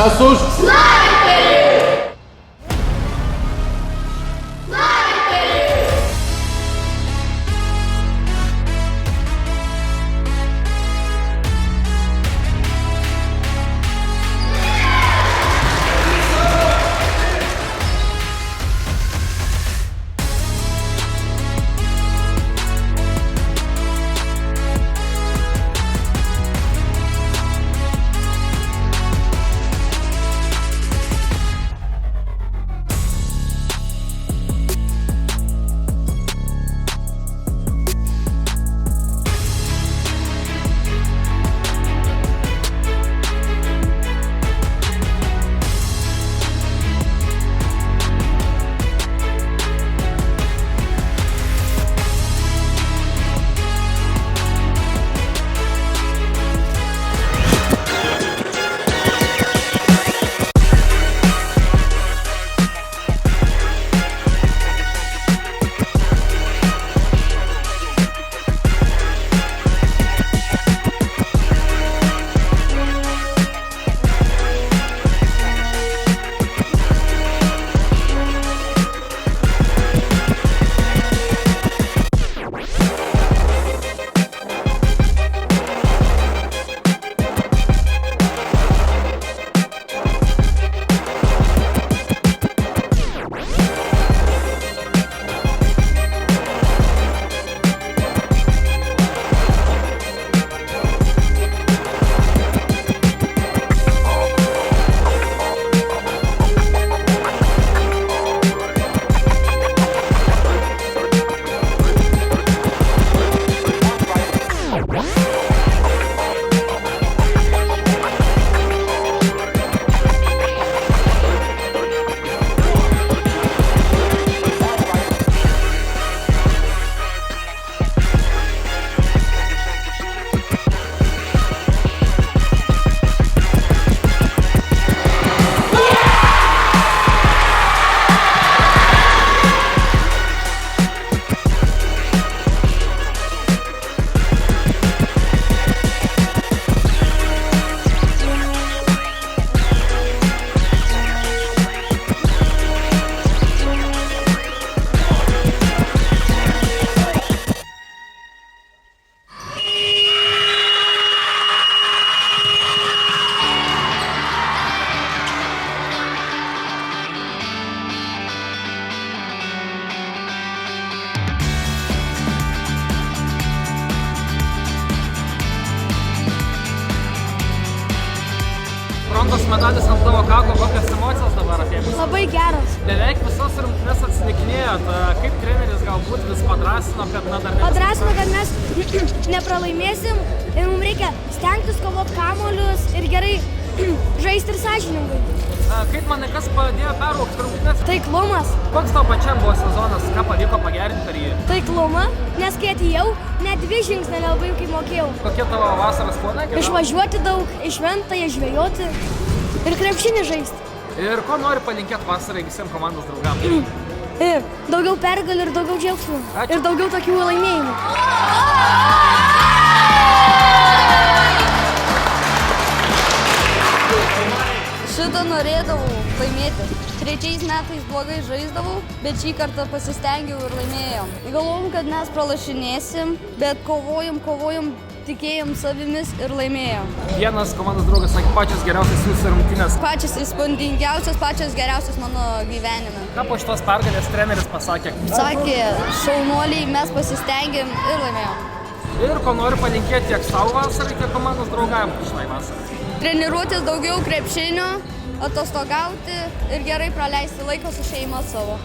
Kas už? Bronzos medalis ant tavo kaklo, kokios emocijos dabar apėmės? Labai geras. Beveik visas rungtynes atsilikinėjot. Kaip treneris galbūt vis padrasino, kad dar ne... Padrasino, kad mes nepralaimėsim ir mums reikia stengtis kovoti kamuolius ir gerai žaisti ir sąžiningai. Kaip manai, kas padėjo pervokti rungtynes? Taiklumas. Koks tau pačiam buvo sezonas, ką pavyko pagerinti per jį? Taiklumą, nes kai atėjau, net 2 žingsnį nelabai kaip mokėjau. Kokie tavo vasaros planai? Išvažiuoti daug, į šventąją žvejoti ir krepšinį žaisti. Ir ko nori palinkėti vasarai visiems komandos draugams? Daugiau pergalių ir daugiau džiaugsmų. Ačiū. Ir daugiau tokių laimėjimų. Šitą norėdavau laimėti. 3 metais blogai žaisdavau, bet šį kartą pasistengiau ir laimėjom. Galvojom, kad mes pralašinėsim, bet kovojom, tikėjom savimis ir laimėjom. Vienas komandos draugas sakė, pačios geriausios jūsų rungtynės. Pačios įspūdingiausios, pačios geriausios mano gyvenime. Ką po šitos pergalės treneris pasakė? Sakė, šaunuoliai, mes pasistengėm ir laimėjom. Ir ko noriu palinkėti tiek savo vasarai, tiek komandos draugam šitai vasarai. Treniruotis daugiau krepšinio, atostogauti ir gerai praleisti laiką su šeima savo.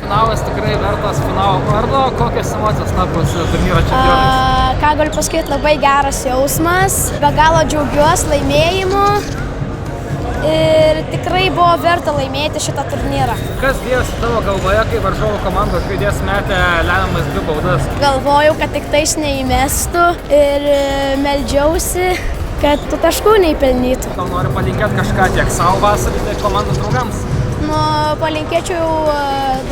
Finalas tikrai vertas finalo vardo. Kokios emocijos tapus turnyro čempionais? Ką galiu pasakyti, labai geras jausmas, be galo džiaugiuosi laimėjimu ir tikrai buvo verta laimėti šitą turnyrą. Kas dėjosi tavo galvoje, kai varžovų komandos žaidėjas metė lemiamas 2 baudas? Galvojau, kad tik tais neįmestų ir meldžiausi, kad tų taškų neįpelnytų. Gal nori palinkėti kažką tiek savo vasarį, tiek komandos draugams? Nu, palinkėčiau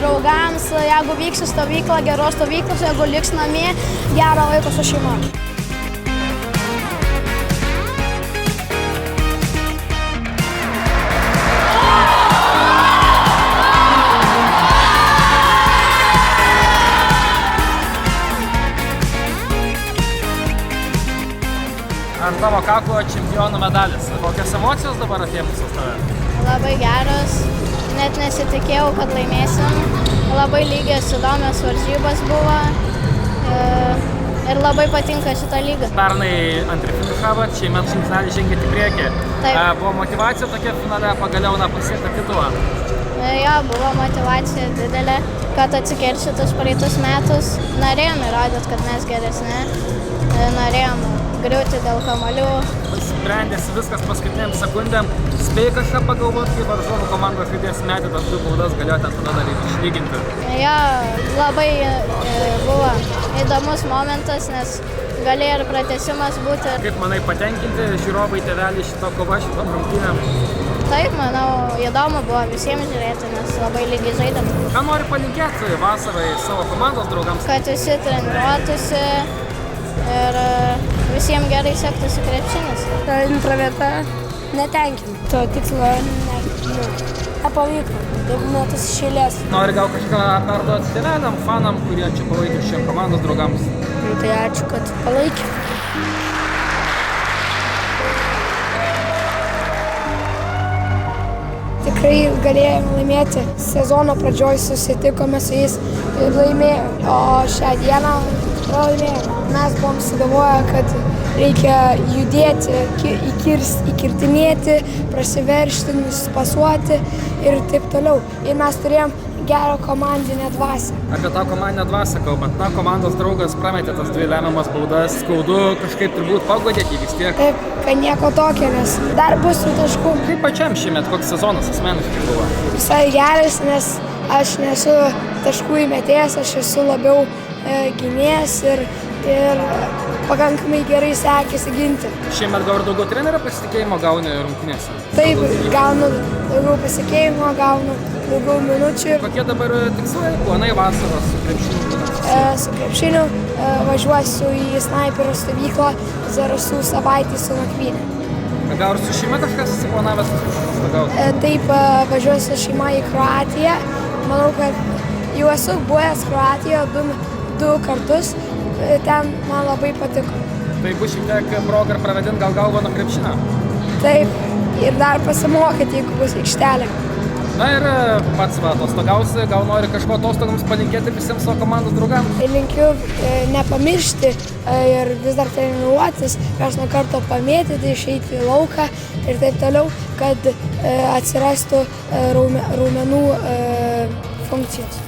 draugams, jeigu vyks į stovyklą, geros stovyklos, jeigu liks namie, gero laiko su šeima. Ant tavo kaklo čempionų medalis. Kokios emocijos dabar atėmusios tave? Labai geras, net nesitikėjau, kad laimėsim. Labai lygios įdomios varžybos buvo ir labai patinka šitą lygą. Pernai antrį finišavot, šiemet žingsnelį žengėt į priekį. Taip. Buvo motyvacija tokia finale pagaliau pasiekti titulą? Jo, buvo motyvacija didelė, kad atsikelsiu tas praeitus metus. Norėjom įrodyti, kad mes geresni. Norėjom griūti dėl kamuolių. Sprendėsi viskas paskutiniam sekundėm. Spėjai kažką pagalvoti, kai varžovų komandos žaidėjas metė tas 2 baudas, galėjo ten tada dar išlyginti? Jo, labai buvo įdomus momentas, nes galėjo ir pratęsimas būti. Kaip manai, patenkinti žiūrovai, tėveliai šito kova, šitom rungtynėm? Taip, manau, įdomu buvo visiems žiūrėti, nes labai lygiai žaidėm. Ką nori palinkėti vasarai savo komandos draugams? Kad visi treniruotųsi ir visiems gerai sektųsi krepšinis. Ta antra vieta netenkina. To tikslo nepavyko. 2 metus iš eilės. Nori gal kažką perduoti tėveliam, fanam, kurie čia palaikė šiem komandos draugams? Tai ačiū, kad palaikė. Tikrai galėjome laimėti. Sezono pradžioj susitikome su jais ir laimėjome, o šią dieną pralaimėjome. Mes buvom sugalvoję, kad reikia judėti, įkirtinėti, prasiveržti, pasuoti ir taip toliau. Ir mes turėjom gerą komandinę dvasią. Apie tą komandinę dvasią kalbant, na, komandos draugas prametė tas 2 lemiamas baudas, skaudu, kažkaip turbūt pagodėti vis tiek. Taip, kad nieko tokio, nes dar bus tų taškų. Kaip pačiam šiemet, koks sezonas asmeniškai buvo? Visai geras, nes aš nesu taškų įmetėjas, aš esu labiau gynėjas ir pakankamai gerai sekėsi ginti. Šiemet gal ir daugiau trenerio pasitikėjimo gauni rungtynėse? Taip, gaunu daugiau pasitikėjimo, gaunu daugiau minučių. Kokie dabar tikslai, planai vasaros su krepšiniu? Su krepšiniu važiuosiu į snaiperio stovyklą Zarasų savaitį su nakvynė. Gal ir su šeima kažkas susiplanavęs atostogauti? Taip, važiuosiu šeima į Kroatiją. Manau, kad jau esu buvęs Kroatijoje 2 kartus. Ten man labai patiko. Tai bus šiek tiek proga ir pravėdint gal galvą nuo krepšinio? Taip, ir dar pasimokyti, jeigu bus aikštelė. Na ir pats atostogausi, gal nori kažko atostogams palinkėti visiems savo komandos draugams? Linkiu nepamiršti ir vis dar treniruotis, karts nuo karto pamėtyti, išeiti į lauką ir taip toliau, kad atsirastų raumenų funkcijos.